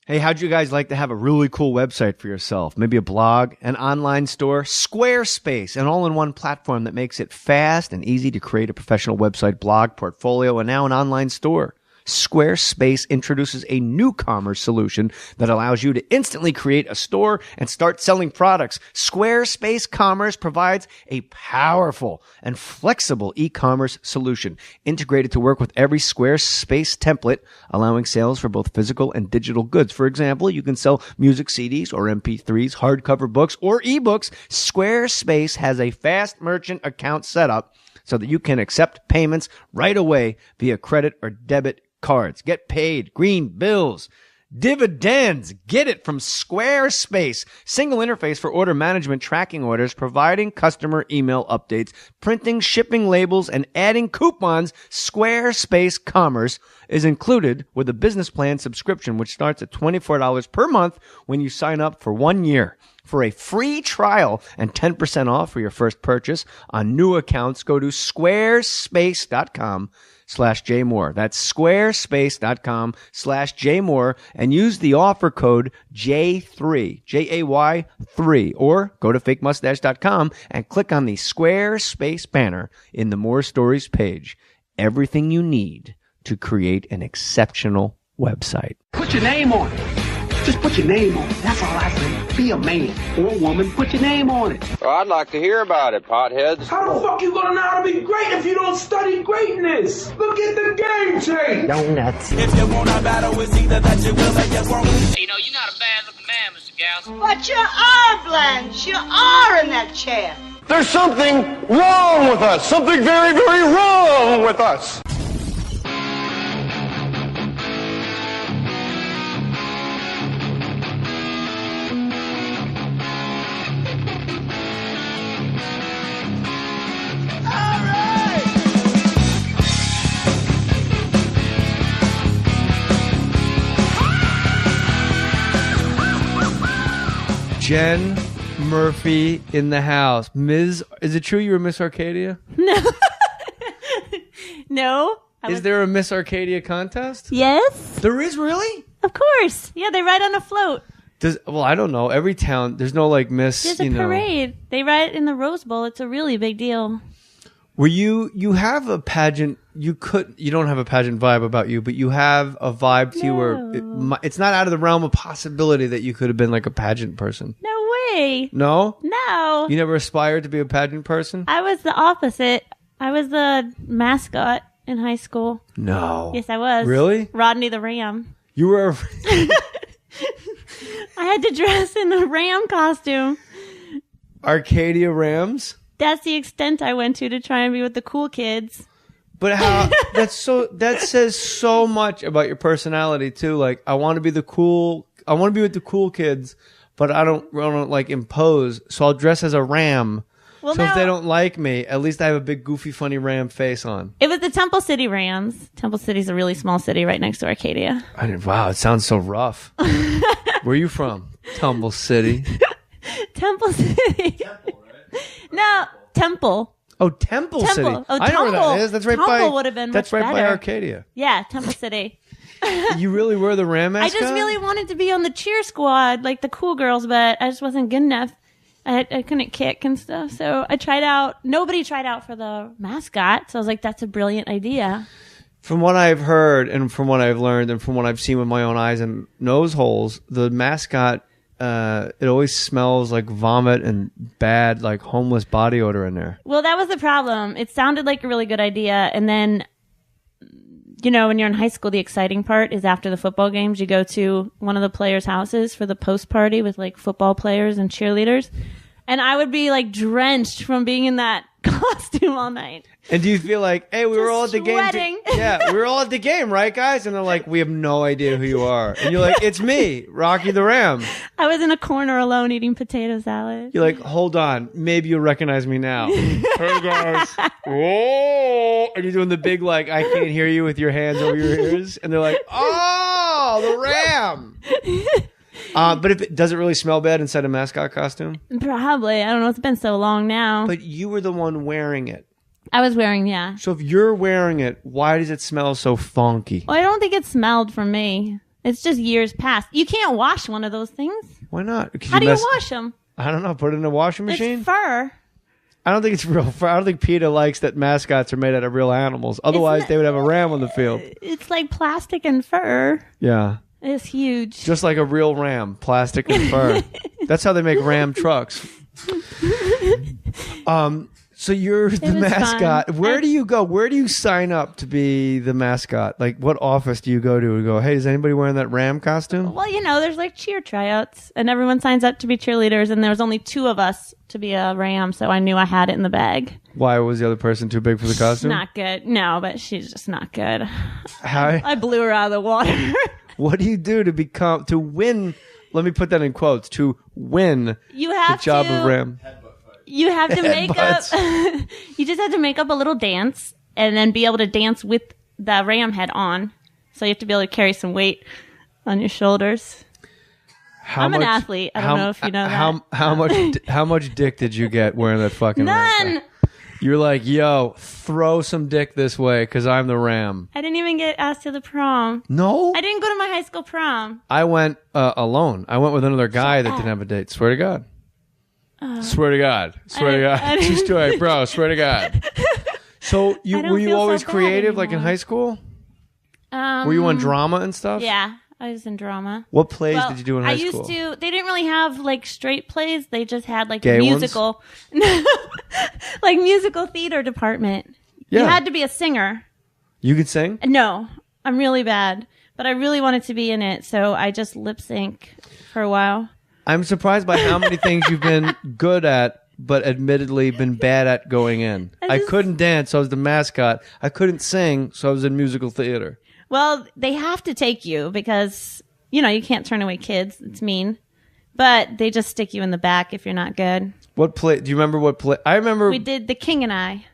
Hey, how'd you guys like to have a really cool website for yourself? Maybe a blog, an online store, Squarespace, an all-in-one platform that makes it fast and easy to create a professional website, blog, portfolio, and now an online store. Squarespace introduces a new commerce solution that allows you to instantly create a store and start selling products. Squarespace Commerce provides a powerful and flexible e-commerce solution integrated to work with every Squarespace template, allowing sales for both physical and digital goods. For example, you can sell music CDs or MP3s, hardcover books, or ebooks. Squarespace has a fast merchant account setup so that you can accept payments right away via credit or debit cards. Get paid, green bills, dividends. Get it from Squarespace. Single interface for order management, tracking orders, providing customer email updates, printing, shipping labels, and adding coupons. Squarespace Commerce is included with a business plan subscription, which starts at $24 per month when you sign up for 1 year. For a free trial and 10% off for your first purchase on new accounts, go to squarespace.com/jmohr. That's squarespace.com/jmohr and use the offer code J3, Jay3, or go to fakemustache.com and click on the Squarespace banner in the More Stories page. Everything you need to create an exceptional website. Put your name on it. Just put your name on it. That's all I say. Be a man or a woman. Put your name on it. Well, I'd like to hear about it, potheads. How the fuck you gonna know how to be great if you don't study greatness? Look at the game tape. Donuts. If you want a battle, it's either that you will or you won't. You know, you're not a bad-looking man, Mr. Gals. But you are, Blanche. You are in that chair. There's something wrong with us. Something very, very wrong with us. Jen Murphy in the house. Ms. Is it true you were Miss Arcadia? No. No. Is there a Miss Arcadia contest? Yes. There is, really? Of course. Yeah, they ride on a float. Well, I don't know. Every town, there's no like Miss. There's a parade. They ride in the Rose Bowl. It's a really big deal. Were you have a pageant? You don't have a pageant vibe about you, but you have a vibe to you where it's not out of the realm of possibility that you could have been like a pageant person. No way. No? No. You never aspired to be a pageant person? I was the opposite. I was the mascot in high school. No. Yes, I was. Really? Rodney the Ram. You were I had to dress in the Ram costume. Arcadia Rams? That's the extent I went to try and be with the cool kids. But how that says so much about your personality too. Like, I want to be with the cool kids, but I don't like impose. So I'll dress as a ram. Well, so if they don't like me, at least I have a big goofy funny ram face on. It was the Temple City Rams. Temple City's a really small city right next to Arcadia. Wow, it sounds so rough. Where are you from? Temple City. Temple City. Temple, right? No, Temple. Oh, Temple City. Oh, I know where that is. That's right Temple would have been That's much right better. by Arcadia. Yeah, Temple City. You really were the Ram mascot? I just really wanted to be on the cheer squad, like the cool girls, but I just wasn't good enough. I couldn't kick and stuff, so I tried out. Nobody tried out for the mascot, so I was like, that's a brilliant idea. From what I've heard and from what I've learned and from what I've seen with my own eyes and nose holes, the mascot, it always smells like vomit and bad, like homeless body odor in there. Well, that was the problem. It sounded like a really good idea, and then, you know, when you're in high school, the exciting part is after the football games, you go to one of the players' houses for the post party with like football players and cheerleaders. And I would be like drenched from being in that costume all night. And do you feel like, hey, we were all at the sweating. game? Yeah, we were all at the game, right, guys? And they're like, we have no idea who you are. And you're like, it's me, Rocky the Ram. I was in a corner alone eating potato salad. You're like, hold on, maybe you'll recognize me now. Hey, guys. Oh, and you're doing the big, like, I can't hear you with your hands over your ears. And they're like, oh, the Ram. But does it really smell bad inside a mascot costume? Probably. I don't know. It's been so long now. But you were the one wearing it. I was wearing, yeah. So if you're wearing it, why does it smell so funky? Well, I don't think it smelled from me. It's just years past. You can't wash one of those things. Why not? How do you wash them? I don't know. Put it in a washing machine? It's fur. I don't think it's real fur. I don't think PETA likes that mascots are made out of real animals. Otherwise, they would have a ram on the field. It's like plastic and fur. Yeah. It's huge. Just like a real ram, plastic and fur. That's how they make ram trucks. So you're the mascot. Fun. Where do you go? Where do you sign up to be the mascot? Like, what office do you go to and go, hey, is anybody wearing that ram costume? Well, there's like cheer tryouts, and everyone signs up to be cheerleaders, and there was only 2 of us to be a ram, so I knew I had it in the bag. Why was the other person too big for the costume? Not good. No, but she's just not good. How? I blew her out of the water. What do you do to win? Let me put that in quotes. To win the job of ram. You have to make up. You just have to make up a little dance and then be able to dance with the ram head on. So you have to be able to carry some weight on your shoulders. I'm an athlete. I don't know if you know that. How much dick did you get wearing that fucking None. ram? You're like, yo, throw some dick this way because I'm the ram. I didn't even get asked to the prom. No? I didn't go to my high school prom. I went alone. I went with another guy that didn't have a date. Swear to God. Swear to God. Swear to God. True story, bro. Swear to God. So were you always creative, like in high school? Were you on drama and stuff? Yeah, I was in drama. What plays did you do in high school? I used to. They didn't really have like straight plays. They just had like Gay musical, like musical theater department. Yeah. You had to be a singer. You could sing? No, I'm really bad, but I really wanted to be in it, so I just lip sync for a while. I'm surprised by how many things you've been good at, but admittedly been bad at going in. I couldn't dance, so I was the mascot. I couldn't sing, so I was in musical theater. Well, they have to take you because, you can't turn away kids. It's mean. But they just stick you in the back if you're not good. What play? Do you remember what play? I remember. We did The King and I.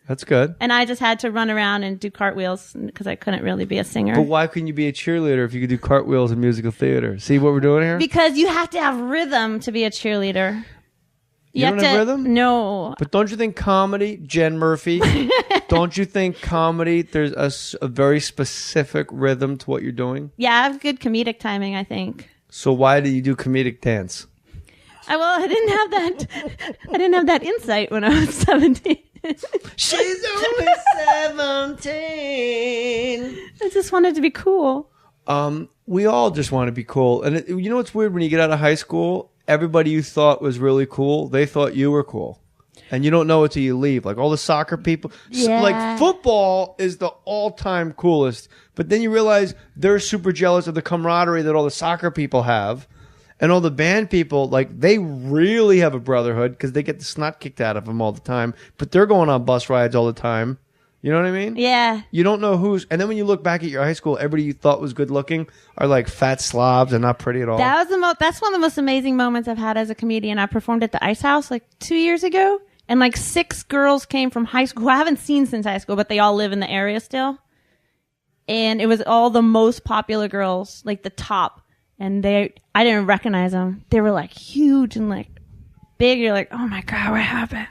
That's good. And I just had to run around and do cartwheels because I couldn't really be a singer. But why couldn't you be a cheerleader if you could do cartwheels in musical theater? See what we're doing here? Because you have to have rhythm to be a cheerleader. You don't have rhythm? No. But don't you think comedy, Jen Murphy, don't you think comedy, there's a very specific rhythm to what you're doing? Yeah, I have good comedic timing, I think. So why do you do comedic dance? I didn't have that insight when I was 17. She's only 17. I just wanted to be cool. We all just want to be cool. And you know what's weird? When you get out of high school, everybody you thought was really cool, they thought you were cool. And you don't know it till you leave. Like all the soccer people. Yeah. Like football is the all-time coolest. But then you realize they're super jealous of the camaraderie that all the soccer people have. And all the band people, like, they really have a brotherhood because they get the snot kicked out of them all the time. But they're going on bus rides all the time. You know what I mean? Yeah. You don't know who's... And then when you look back at your high school, everybody you thought was good looking are like fat slobs and not pretty at all. That's one of the most amazing moments I've had as a comedian. I performed at the Ice House like 2 years ago. And like 6 girls came from high school who I haven't seen since high school, but they all live in the area still. And it was all the most popular girls, like the top. And I didn't recognize them. They were like huge and like big. You're like, oh my God, what happened?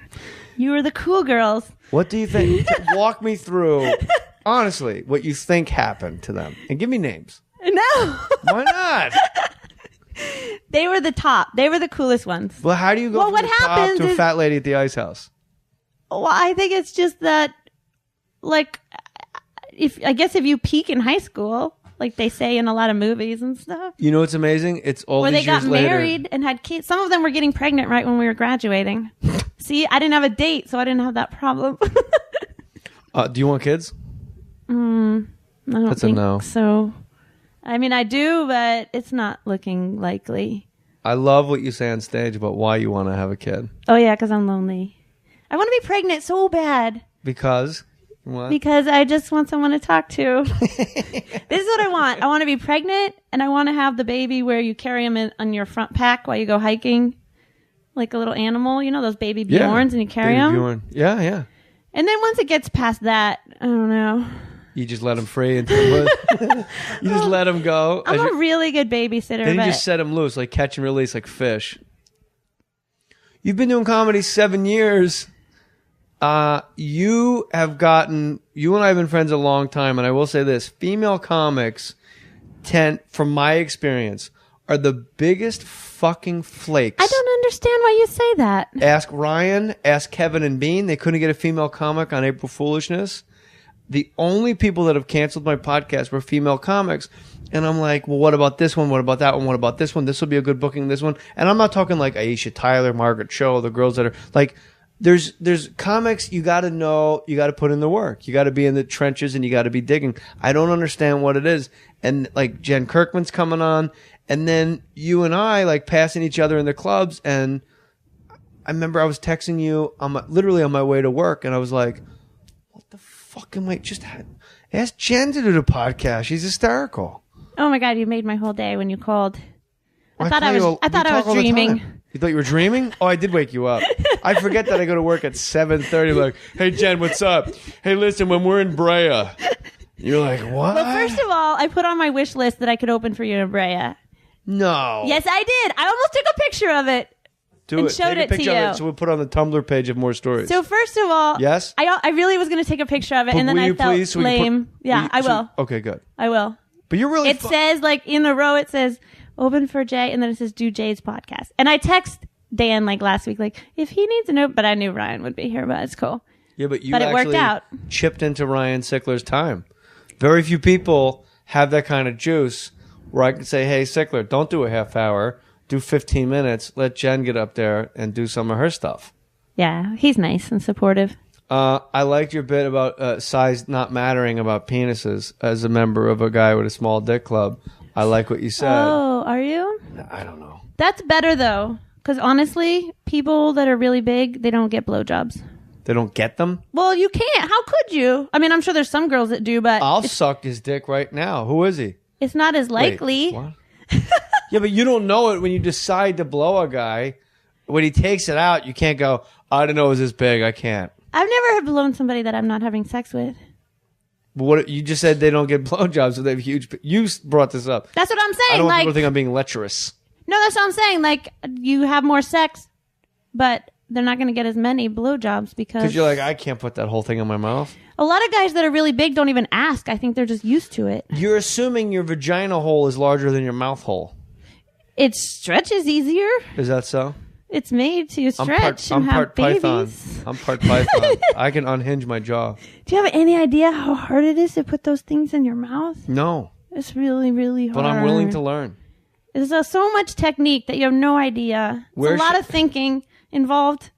You were the cool girls. What do you think? Walk me through, honestly, what you think happened to them. And give me names. No. Why not? They were the top. They were the coolest ones. Well, how do you go from the top to a fat lady at the Ice House? Well, I think it's just that, like, if you peak in high school, like they say in a lot of movies and stuff. You know what's amazing? It's all these years later. Where they got married and had kids. Some of them were getting pregnant right when we were graduating. See, I didn't have a date, so I didn't have that problem. Do you want kids? I don't That's think a no. so. I mean, I do, but it's not looking likely. I love what you say on stage about why you want to have a kid. Oh, yeah, because I'm lonely. I want to be pregnant so bad. Because? What? Because I just want someone to talk to. This is what I want. I want to be pregnant, and I want to have the baby where you carry him on your front pack while you go hiking. Like a little animal. You know those baby Bjorns, and you carry them? Bjorn. Yeah, yeah. And then once it gets past that, I don't know. You just let him free into the woods. You just let him go. I'm a really good babysitter. Then you just set him loose, like catch and release, like fish. You've been doing comedy 7 years. You and I have been friends a long time, and I will say this: female comics from my experience, are the biggest fucking flakes. I don't understand why you say that. Ask Ryan, ask Kevin and Bean. They couldn't get a female comic on April Foolishness. The only people that have canceled my podcast were female comics. And I'm like, well, what about this one? What about that one? What about this one? This will be a good booking, this one. And I'm not talking like Aisha Tyler, Margaret Cho, the girls that are like, there's comics you got to know, you got to put in the work. You got to be in the trenches and you got to be digging. I don't understand what it is. And like Jen Kirkman's coming on. And then you and I like passing each other in the clubs. And I remember I was texting you literally on my way to work. And I was like, what the fuck am I ask Jen to do the podcast. She's hysterical. Oh my God, you made my whole day when you called. I thought I was dreaming. You thought you were dreaming? Oh, I did wake you up. I forget that I go to work at 7:30. Like, hey Jen, what's up? Hey, listen, when we're in Brea. You're like, what? Well, first of all, I put on my wish list that I could open for you in Brea. No. Yes, I did. I almost took a picture of it. Showed it to you. So we'll put it on the Tumblr page of More Stories. So first of all, yes, I really was going to take a picture of it, and then I felt lame. I will. Okay, good. I will. But you're really. It says like in the row, it says open for Jay, and then it says do Jay's podcast. And I text Dan like last week, like if he needs a note, but I knew Ryan would be here, but it's cool. Yeah, but it worked out. Chipped into Ryan Sickler's time. Very few people have that kind of juice where I can say, hey, Sickler, don't do a half hour. Do 15 minutes. Let Jen get up there and do some of her stuff. Yeah, he's nice and supportive. I liked your bit about size not mattering about penises as a member of a guy with a small dick club. I like what you said. Oh, are you? I don't know. That's better, though. Because honestly, people that are really big, they don't get blowjobs. They don't get them? Well, you can't. How could you? I mean, I'm sure there's some girls that do, but... I'll suck his dick right now. Who is he? It's not as likely. Wait, what? Yeah, but you don't know it when you decide to blow a guy. When he takes it out, you can't go, I didn't know it was this big. I can't. I've never blown somebody that I'm not having sex with. But what you just said, they don't get blowjobs, so they have huge. You brought this up. That's what I'm saying. I don't want people to think I'm being lecherous. No, that's what I'm saying. Like, you have more sex, but they're not going to get as many blowjobs because you're like, I can't put that whole thing in my mouth. A lot of guys that are really big don't even ask. I think they're just used to it. You're assuming your vagina hole is larger than your mouth hole. It stretches easier. Is that so? It's made to stretch and have babies. Python. I'm part Python. I can unhinge my jaw. Do you have any idea how hard it is to put those things in your mouth? No. It's really, really hard. But I'm willing to learn. There's so much technique that you have no idea. There's a lot of thinking involved.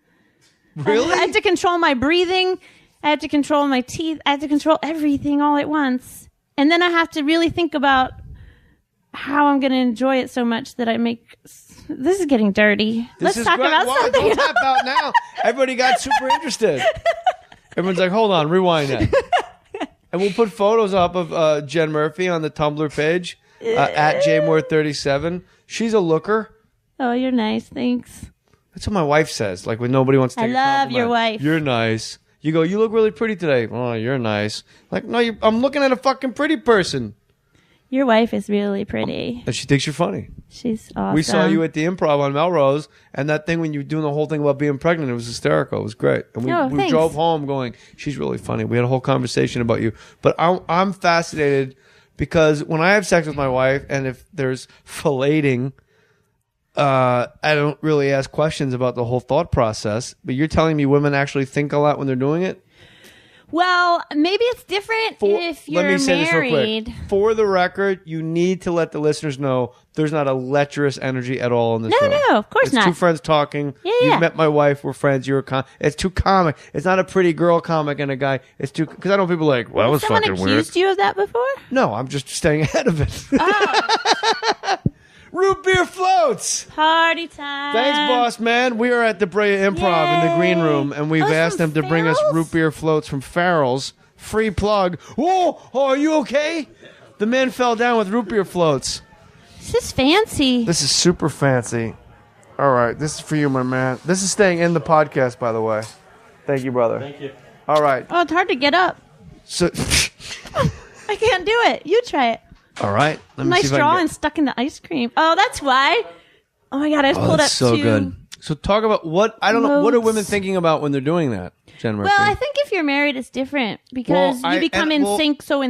Really? I had to control my breathing. I had to control my teeth. I had to control everything all at once. And then I have to really think about how I'm going to enjoy it so much that I make... This is getting dirty. Let's talk about something else. Don't tap out now. Everybody got super interested. Everyone's like, hold on, rewind that. And we'll put photos up of Jen Murphy on the Tumblr page at jmoore37. She's a looker. Oh, you're nice. Thanks. That's what my wife says. Like when nobody wants to take a compliment. I love your wife. You're nice. You go, you look really pretty today. Oh, you're nice. Like, no, I'm looking at a fucking pretty person. Your wife is really pretty. And she thinks you're funny. She's awesome. We saw you at the Improv on Melrose, and that thing when you were doing the whole thing about being pregnant, it was hysterical. It was great. And we drove home going, she's really funny. We had a whole conversation about you. But I'm fascinated because when I have sex with my wife, and if there's filleting, I don't really ask questions about the whole thought process. But you're telling me women actually think a lot when they're doing it? Well, maybe it's different if you're married. Let me say this real quick. For the record, you need to let the listeners know there's not a lecherous energy at all in this show. No, of course not. It's two friends talking. Yeah. You've met my wife. We're friends. You're a It's too comic. It's not a pretty girl comic and a guy. It's too... Because I know people are like, well, that was fucking weird. Someone accused you of that before? No, I'm just staying ahead of it. Oh. Root beer floats. Party time. Thanks, boss man. We are at the Brea Improv in the green room, and we've asked them to bring us root beer floats from Farrell's. Free plug. Oh, are you okay? The man fell down with root beer floats. This is fancy. This is super fancy. All right, this is for you, my man. This is staying in the podcast, by the way. Thank you, brother. Thank you. All right. Oh, it's hard to get up. So I can't do it. You try it. All right. Let me my see straw and stuck in the ice cream. Oh, that's why. Oh my God, I just pulled up so good. So talk about what I don't know. What are women thinking about when they're doing that, Jen Murphy? Well, I think if you're married, it's different because you become in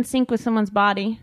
sync with someone's body.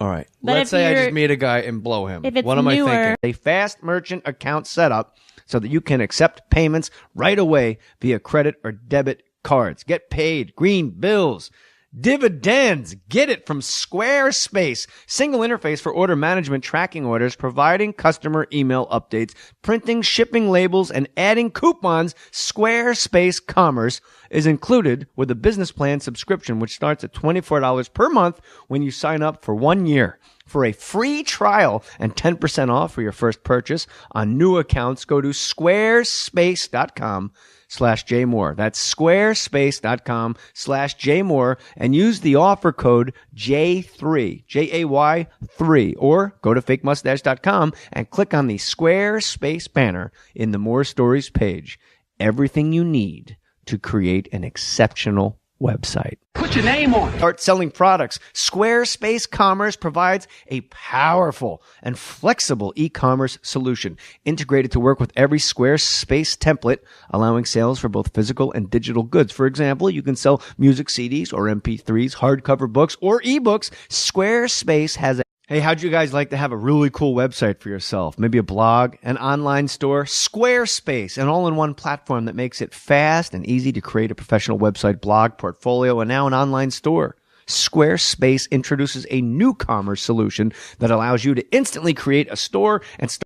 All right. But Let's if say I you're- just meet a guy and blow him. if it's What am I newer- thinking? A fast merchant account setup so that you can accept payments right away via credit or debit cards. Get paid, green bills, dividends. Get it from Squarespace. Single interface for order management, tracking orders, providing customer email updates, printing, shipping labels, and adding coupons. Squarespace Commerce is included with a business plan subscription, which starts at $24 per month when you sign up for 1 year. For a free trial and 10% off for your first purchase on new accounts, go to squarespace.com/jmoore. That's squarespace.com/jmoore and use the offer code J3, Jay3, or go to fakemustache.com and click on the Squarespace banner in the More Stories page. Everything you need to create an exceptional website. Put your name on it. Start selling products. Squarespace Commerce provides a powerful and flexible e-commerce solution integrated to work with every Squarespace template, allowing sales for both physical and digital goods. For example, you can sell music CDs or MP3s, hardcover books, or ebooks. Squarespace has a Hey, how'd you guys like to have a really cool website for yourself? Maybe a blog, an online store, Squarespace, an all-in-one platform that makes it fast and easy to create a professional website, blog, portfolio, and now an online store. Squarespace introduces a new commerce solution that allows you to instantly create a store and start